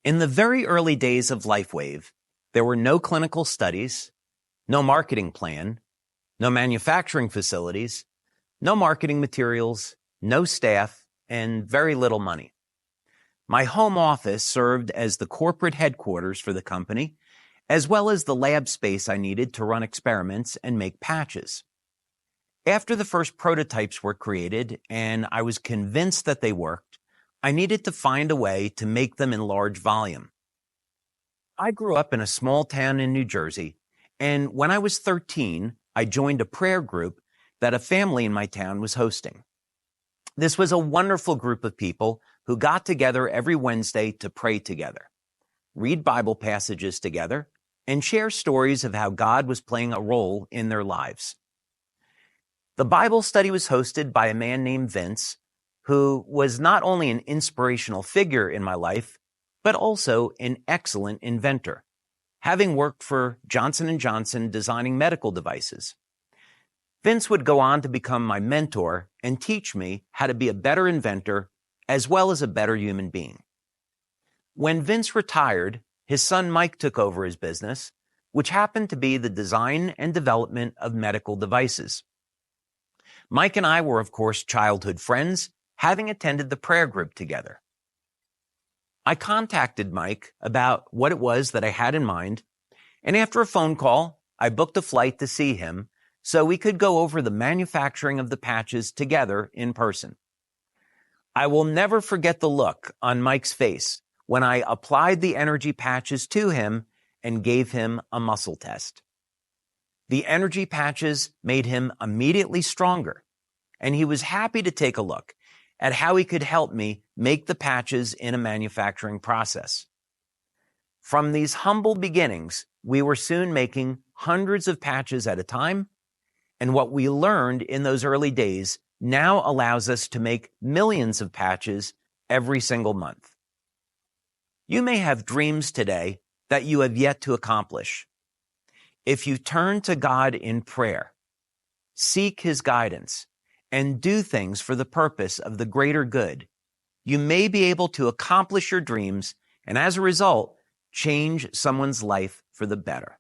In the very early days of LifeWave, there were no clinical studies, no marketing plan, no manufacturing facilities, no marketing materials, no staff, and very little money. My home office served as the corporate headquarters for the company, as well as the lab space I needed to run experiments and make patches. After the first prototypes were created and I was convinced that they worked, I needed to find a way to make them in large volume. I grew up in a small town in New Jersey, and when I was 13, I joined a prayer group that a family in my town was hosting. This was a wonderful group of people who got together every Wednesday to pray together, read Bible passages together, and share stories of how God was playing a role in their lives. The Bible study was hosted by a man named Vince, who was not only an inspirational figure in my life, but also an excellent inventor, having worked for Johnson & Johnson designing medical devices. Vince would go on to become my mentor and teach me how to be a better inventor as well as a better human being. When Vince retired, his son Mike took over his business, which happened to be the design and development of medical devices. Mike and I were, of course, childhood friends, having attended the prayer group together. I contacted Mike about what it was that I had in mind, and after a phone call, I booked a flight to see him so we could go over the manufacturing of the patches together in person. I will never forget the look on Mike's face when I applied the energy patches to him and gave him a muscle test. The energy patches made him immediately stronger, and he was happy to take a look at how he could help me make the patches in a manufacturing process. From these humble beginnings, we were soon making hundreds of patches at a time, and what we learned in those early days now allows us to make millions of patches every single month. You may have dreams today that you have yet to accomplish. If you turn to God in prayer, seek His guidance, and do things for the purpose of the greater good, you may be able to accomplish your dreams and as a result, change someone's life for the better.